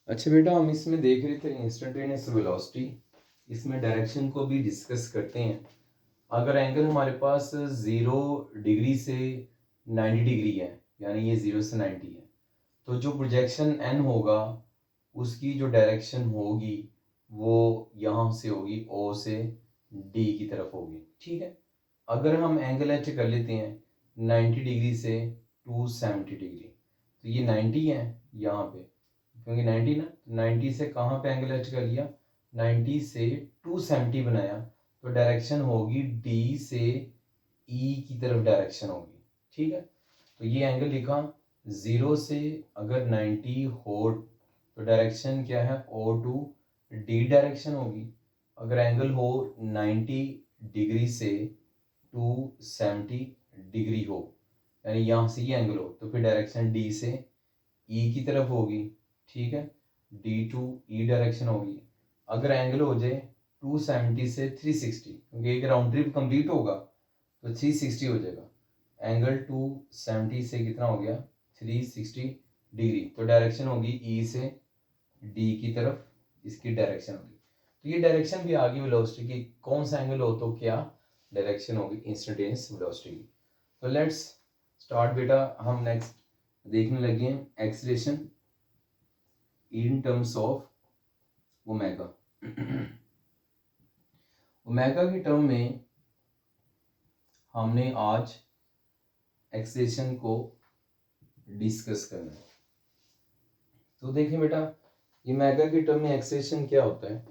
अच्छा बेटा, हम इसमें देख रहे थे इंस्टेंटेनियस वेलोसिटी। इसमें डायरेक्शन को भी डिस्कस करते हैं। अगर एंगल हमारे पास 0 डिग्री से 90 डिग्री है, यानी ये 0 से 90 है, तो जो प्रोजेक्शन n होगा उसकी जो डायरेक्शन होगी वो यहाँ से होगी, O से D की तरफ होगी। ठीक है। अगर हम एंगल h कर लेते हैं 90 डिग्री से 270 डिग्री, तो ये 90 है यहाँ पे, क्योंकि 90 ना, 90 से कहाँ पे एंगल h कर लिया, 90 से 270 बनाया, तो डायरेक्शन होगी D से E की तरफ डायरेक्शन होगी। ठीक है। तो ये एंगल लिखा, 0 से अगर 90 हो तो डायरेक्शन क्या है, O टू D डायरेक्शन होगी। अगर एंगल हो 90 डिग्री से 270 डिग्री हो, यानी यहाँ से ये एंगल हो, तो फिर डायरेक्शन D से E की तरफ होगी। ठीक है। D टू E डायरेक्शन होगी। अगर एंगल हो जाए 270 से 360, क्योंकि एक राउंड ट्रिप कंप्लीट होगा तो 360 हो जाएगा। एंगल 270 से कितना हो गया, 360 डिग्री, तो डायरेक्शन होगी E से D की तरफ, इसकी डायरेक्शन होगी। तो ये डायरेक्शन भी आ गई वेलोसिटी की, कौन सा एंगल हो तो क्या डायरेक्शन होगी इंस्टेंटेनियस वेलोसिटी की। तो लेट्स स्टार्ट बेटा, हम नेक्स्ट देखने लगे हैं acceleration in terms of omega. Omega की टर्म में हमने आज एक्सीलरेशन को डिस्कस करना है। तो देखिए बेटा, ये ओमेगा की टर्म में एक्सीलरेशन क्या होता है,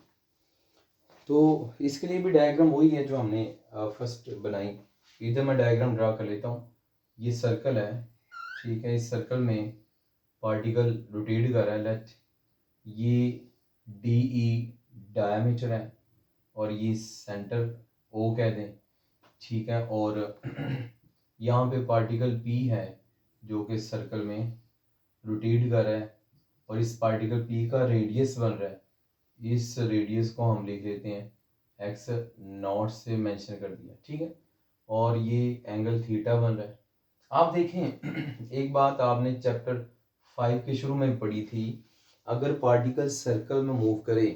तो इसके लिए भी डायग्राम वही है जो हमने फर्स्ट बनाई। इधर मैं डायग्राम ड्रा कर लेता हूँ। ये सर्कल है, ठीक है। इस सर्कल में पार्टिकल रोटेट कर रहा है लेट, ये डी ई डायमीटर है और ये सेंटर ओ कह दें, ठीक है। और यहाँ पे पार्टिकल पी है जो कि सर्कल में रोटेट कर रहा है, और इस पार्टिकल पी का रेडियस बन रहा है। इस रेडियस को हम लिख लेते हैं एक्स नॉट से मेंशन कर दिया, ठीक है। और ये एंगल थीटा बन रहा है। आप देखें एक बात आपने चैप्टर 5 के शुरू में पढ़ी थी, अगर पार्टिकल सर्कल में मूव करे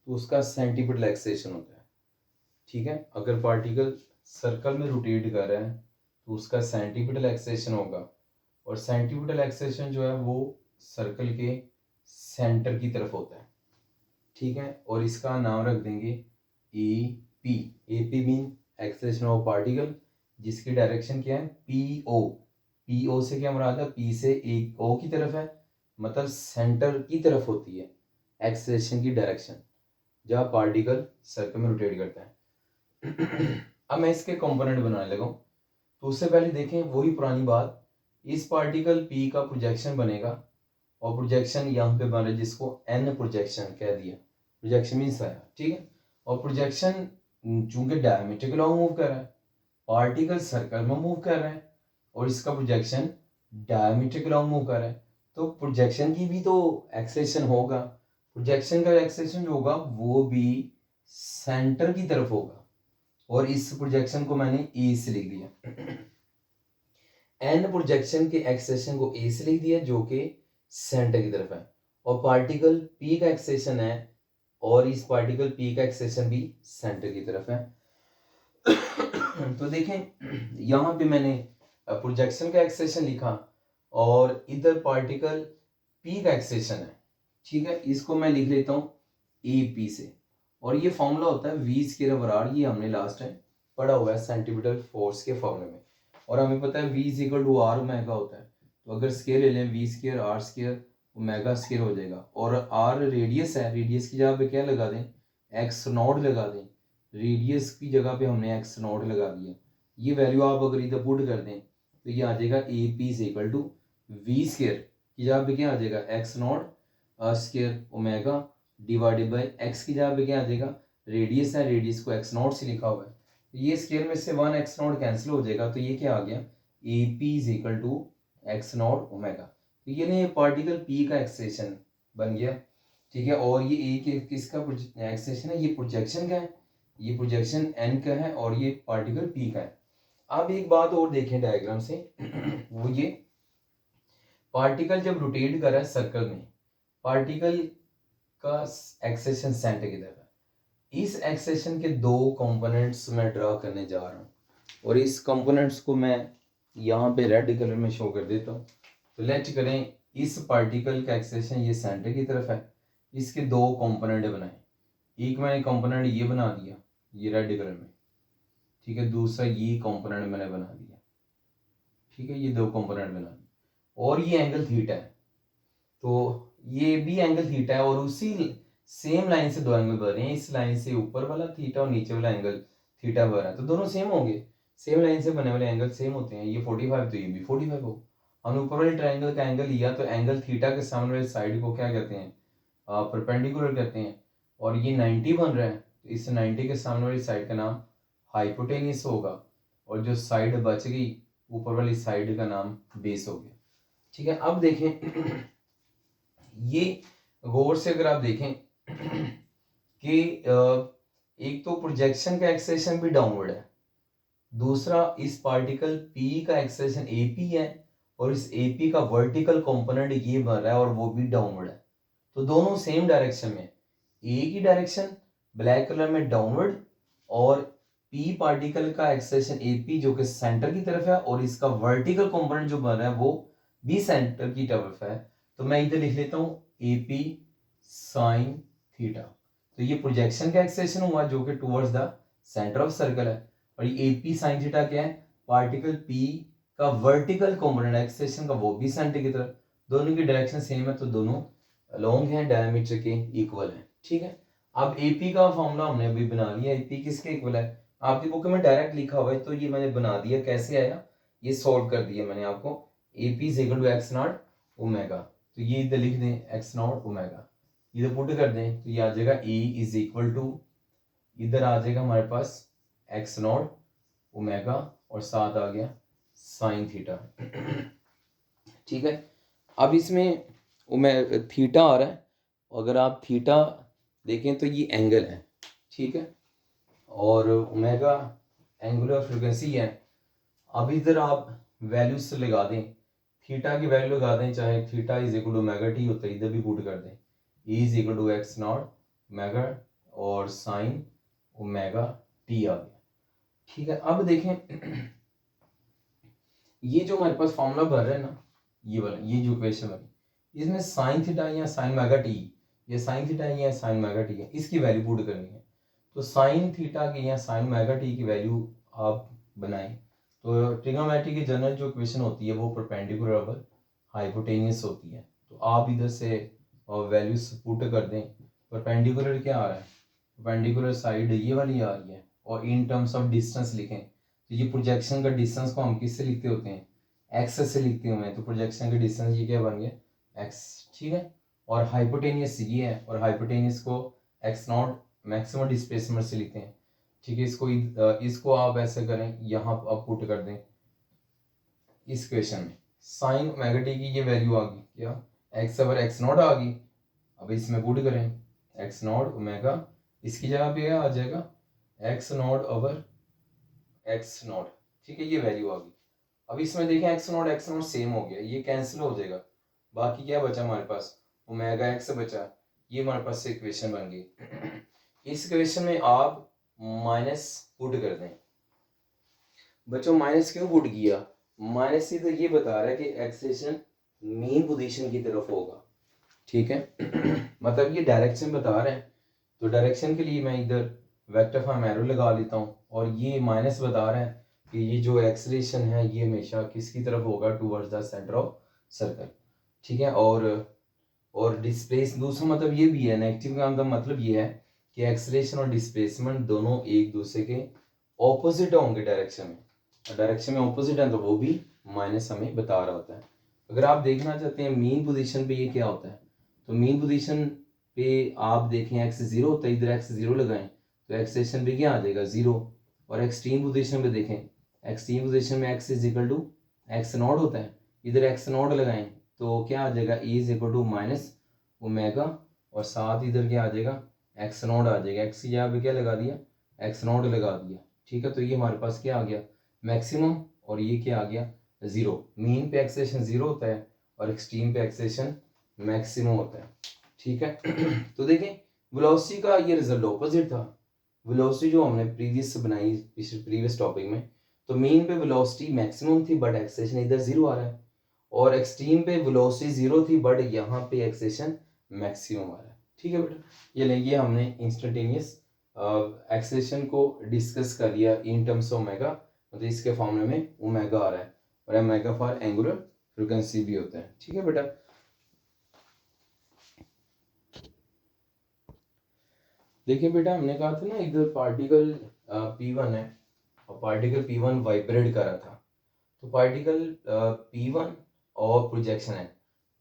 तो उसका सेंटीपिटल एक्सेलेरेशन होता है, ठीक है। अगर पार्टिकल सर्कल में रोटेट कर रहा है तो उसका सेंटीपिटल एक्सेलेरेशन होगा, और सेंटीपिटल एक्सेलेरेशन जो है वो सर्कल के सेंटर की तरफ होता है, ठीक है। और इसका नाम रख देंगे A P. A P mean acceleration of particle, जिसकी डायरेक्शन क्या है, पी ओ। पी ओ से क्या मुराद है, पी से ए ओ की तरफ है, मतलब सेंटर की तरफ होती है एक्सेलेरेशन की डायरेक्शन जहाँ पार्टिकल सर्कल में रोटेट करता है। अब मैं इसके कंपोनेंट बनाने लगा हूँ, तो उससे पहले देखें वही पुरानी बात, इस पार्टिकल पी का प्रोजेक्शन बनेगा, और प्रोजेक्शन यहाँ पे बन रहा है जिसको एन प्रोजेक्शन कह दिया, प्रोजेक्शन मीन्स आया, ठीक है। और प्रोजेक्शन चूंकि डायमीटर के लॉन्ग मूव कर रहा है, पार्टिकल सर्कल में मूव कर रहा है, और इसका प्रोजेक्शन डायमीटर के लॉन्ग मूव कर रहा है, तो प्रोजेक्शन की भी तो एक्सेलेरेशन होगा। प्रोजेक्शन का एक्सेलेरेशन जो होगा वो भी सेंटर की तरफ होगा, और इस प्रोजेक्शन को मैंने ए से लिख दिया। एन प्रोजेक्शन के एक्सेलेरेशन को ए से लिख दिया जो कि सेंटर की तरफ है, और पार्टिकल पी का एक्सेलेरेशन है, और इस पार्टिकल पी का एक्सेलेरेशन भी सेंटर की तरफ है। तो देखें यहाँ पे मैंने प्रोजेक्शन का एक्सेलेरेशन लिखा, और इधर पार्टिकल पी का एक्सेलेरेशन है, ठीक है। इसको मैं लिख लेता हूँ ए पी से, और ये फॉर्मूला होता है वी स्क्वायर बराबर, ये हमने लास्ट टाइम पढ़ा हुआ है सेंटीमीटर फोर्स के फॉर्मूले में, और हमें पता है V is equal to R omega होता है। तो अगर स्केयर ले लें V square R square omega square हो जाएगा, और आर रेडियस है, रेडियस की जगह पे क्या लगा दें, एक्स नॉट लगा दें। रेडियस की जगह पे हमने एक्स नॉट लगा दिया, ये वैल्यू आप अगर इधर पुट कर दें तो ये आ जाएगा A P is equal to V square की जगह पे क्या आ जाएगा, X not square omega divided by X की जगह पे क्या आ जाएगा, रेडियस है, रेडियस को एक्स नॉट से लिखा हुआ है, ये स्क्वायर में से 1 एक्स नॉट कैंसिल हो जाएगा, तो ये क्या आ गया, A P is equal to X not omega. तो ये ना पार्टिकल पी का एक्सेलेरेशन बन गया, ठीक है। और ये ए के किसका एक्सेलेरेशन है, ये प्रोजेक्शन का है, ये प्रोजेक्शन एन का है, और ये पार्टिकल पी का है। अब एक बात और देखें डायग्राम से, वो ये पार्टिकल जब रोटेट कर रहा है सर्कल में, पार्टिकल का एक्सेशन सेंटर की तरफ है। इस एक्सेशन के दो कंपोनेंट्स मैं ड्रा करने जा रहा हूँ और इस कंपोनेंट्स को मैं यहाँ पे रेड कलर में शो कर देता हूँ। तो लेट करें इस पार्टिकल का एक्सेशन ये सेंटर की तरफ है, इसके दो कंपोनेंट बनाए। एक मैंने कंपोनेंट ये बना दिया, ये रेड कलर में, ठीक है। दूसरा ये कंपोनेंट मैंने बना दिया, ठीक है। ये दो कंपोनेंट बना दिए और ये एंगल थीटा है, तो ये भी एंगल थीटा है और उसी सेम लाइन से दो एंगल बन रहे हैं। इस लाइन से ऊपर वाला थीटा और नीचे वाला एंगल थीटा बन रहा है, तो दोनों सेम होंगे। सेम लाइन से बने वाले एंगल सेम होते हैं। ये 45 तो ये भी 45 हो। हमने ऊपर वाले ट्रायंगल का एंगल लिया, तो एंगल थीटा के सामने वाली साइड को क्या कहते हैं, परपेंडिकुलर कहते हैं। और ये 90 बन रहा है, तो इस 90 के सामने वाली साइड का नाम हाइपोटेनियस होगा और जो साइड बच गई ऊपर वाली साइड का नाम बेस हो गया, ठीक है। अब देखें ये गौर से अगर आप देखें कि एक तो प्रोजेक्शन का एक्सेशन भी डाउनवर्ड है, दूसरा इस पार्टिकल P का एक्सेशन AP है और इस AP का वर्टिकल कंपोनेंट ये बन रहा है और वो भी डाउनवर्ड है। तो दोनों सेम डायरेक्शन में, एक ही डायरेक्शन ब्लैक कलर में डाउनवर्ड और P पार्टिकल का एक्सेशन AP जो कि सेंटर की तरफ है और इसका वर्टिकल कंपोनेंट जो बन रहा है वो भी सेंटर की तरफ है। तो मैं इधर लिख लेता हूँ AP साइन थीटा। तो ये प्रोजेक्शन का एक्सेशन हुआ जो कि towards the centre of circle है और ये AP साइन थीटा क्या है, पार्टिकल P का वर्टिकल कंपोनेंट एक्सेशन का वो भी सेंटर की तरफ। दोनों की डायरेक्शन सेम है तो दोनों लॉन्ग है, डायमीटर के इक्वल है, ठीक है। अब AP का फॉर्मूला हमने अभी बना लिया। AP किसके इक्वल है, आपकी बुक में डायरेक्ट लिखा हुआ है, तो ये मैंने बना दिया। कैसे आया, ये सॉल्व कर दिया मैंने आपको। AP is equal to X not omega, तो ये इधर लिख दें एक्स नॉट ओमेगा, इधर पुट कर दें तो ये आ जाएगा E इज इक्वल टू, इधर आ जाएगा हमारे पास एक्स नॉट ओमेगा और साथ आ गया साइन थीटा, ठीक है। अब इसमें थीटा आ रहा है, अगर आप थीटा देखें तो ये एंगल है, ठीक है, और ओमेगा एंगुलर फ्रीक्वेंसी है। अब इधर आप वैल्यूज लगा दें, थीटा की वैल्यू लगा दें, चाहे theta is equal to omega T होता है, इधर भी पुट कर दें E is equal to X not omega और साइन ओमेगा टी आ गया, ठीक है। अब देखें ये जो हमारे पास फॉर्मूला भर रहे हैं ना, ये वाला, ये जो इक्वेशन बनी, इसमें साइन थीटा या साइन ओमेगा टी, ये साइन थीटा या साइन ओमेगा टी है, इसकी वैल्यू पुट करनी है। तो साइन थीटा की या साइन ओमेगा टी की वैल्यू आप बनाएं, तो ट्रिग्नोमेट्री की जनरल जो इक्वेशन होती है वो परपेंडिकुलर ओवर हाइपोटेनियस होती है। तो आप इधर से वैल्यूज पुट कर दें। परपेंडिकुलर क्या आ रहा है, परपेंडिकुलर साइड ये वाली आ रही है और इन टर्म्स ऑफ डिस्टेंस लिखें, तो ये प्रोजेक्शन का डिस्टेंस को हम किससे लिखते होते हैं, एक्स से लिखते हुए हैं। तो प्रोजेक्शन का डिस्टेंस ये क्या बन गया एक्स, ठीक है। और हाइपोटेनियस ये है और हाइपोटेनियस को एक्स नॉट मैक्सिमम डिस्प्लेसमेंट से लिखते हैं, ठीक है। इसको आप ऐसे करें, यहाँ आप पुट कर दें इस क्वेश्चन में, साइन ओमेगा टी की ये वैल्यू आ गई क्या, एक्स ओवर एक्स नॉट आ गई। अब इसमें पुट करें एक्स नॉट ओमेगा, इसकी जगह पे आ जाएगा X not over x not, ठीक है, ये वैल्यू आ गई। अब इसमें देखें एक्स नॉट सेम हो गया, ये कैंसिल हो जाएगा। बाकी क्या बचा हमारे पास, ओमेगा एक्स बचा, ये हमारे पास से इक्वेशन बन गई। इस इक्वेशन में आप माइनस पुट कर दें। बच्चों माइनस क्यों पुट किया, माइनस से तो ये बता रहा है कि एक्सेशन मेन पोजीशन की तरफ होगा, ठीक है। मतलब ये डायरेक्शन बता रहे हैं, तो डायरेक्शन के लिए मैं इधर वेक्टर फॉर्म एरो लगा लेता हूँ और ये माइनस बता रहे हैं कि ये जो एक्सलेशन है ये हमेशा किसकी तरफ होगा, towards the centre of circle, ठीक है। और डिस्प्लेस दूसरा मतलब ये भी है, नेगेटिव का मतलब ये है कि एक्सलेशन और डिस्प्लेसमेंट दोनों एक दूसरे के ऑपोजिट होंगे डायरेक्शन में, डायरेक्शन में ऑपोजिट है तो वो भी माइनस हमें बता रहा होता है। अगर आप देखना चाहते हैं मीन पोजीशन पे ये क्या होता है, तो मीन पोजीशन पे आप देखें एक्स जीरो होता है, इधर एक्स जीरो लगाएं तो एक्सेशन पे क्या आ जाएगा जीरो। और एक्सट्रीम पोजीशन पे देखें, एक्सट्रीम पोजीशन में X is equal to X not होता है, इधर एक्स नॉट लगाएं तो क्या आ जाएगा E is equal to minus omega और साथ इधर क्या आ जाएगा एक्स नॉट आ जाएगा, एक्स की जगह पे क्या लगा दिया एक्स नॉट लगा दिया, ठीक है। तो ये हमारे पास क्या आ गया मैक्सिमम और ये क्या आ गया जीरो। मीन पे एक्सेशन जीरो होता है और एक्सट्रीम पे एक्सेशन मैक्सिमम होता है, ठीक है। तो देखें वेलोसिटी का ये रिजल्ट ऑपोजिट था। वेलोसिटी जो हमने प्रीवियस बनाई प्रीवियस टॉपिक में, तो मीन पे वेलोसिटी मैक्सिमम थी बट एक्सेलेरेशन इधर जीरो आ रहा है, और एक्सट्रीम पे वेलोसिटी जीरो थी बट यहाँ पे एक्सेलेरेशन मैक्सिमम आ रहा है। ठीक है बेटा, ये लेंगे हमने इंस्टेंटेनियस एक्सेलेरेशन को डिस्कस कर लिया इन टर्म्स ऑफ ओमेगा, मतलब इसके फॉर्मूले में ओमेगा आ रहा है, और ओमेगा फॉर एंगुलर फ्रीक्वेंसी भी होता है। ठीक है बेटा, देखिए बेटा हमने कहा था ना इधर पार्टिकल P1 है और पार्टिकल P1 वाइब्रेट कर रहा था, तो पार्टिकल P1 और प्रोजेक्शन है,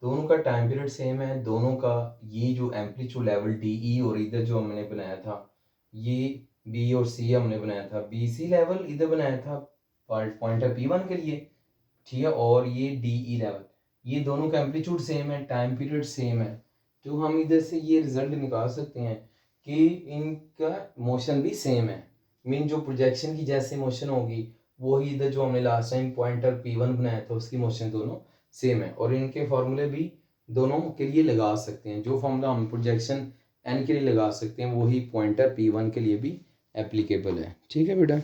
दोनों का टाइम पीरियड सेम है, दोनों का ये जो एम्पलीट्यूड लेवल DE और इधर जो हमने बनाया था ये B और C हमने बनाया था, BC लेवल इधर बनाया था पॉइंटर P1 के लिए, ठीक है, और ये DE लेवल, ये दोनों का एम्पलीट्यूड सेम है, टाइम पीरियड सेम है, तो हम इधर से ये रिजल्ट निकाल सकते हैं कि इनका मोशन भी सेम है। मीन जो प्रोजेक्शन की जैसे मोशन होगी वही इधर जो हमने लास्ट टाइम पॉइंटर P1 बनाया था उसकी मोशन दोनों सेम है, और इनके फॉर्मूले भी दोनों के लिए लगा सकते हैं। जो फॉर्मूला हम प्रोजेक्शन N के लिए लगा सकते हैं वही पॉइंटर P1 के लिए भी एप्लीकेबल है। ठीक है बेटा।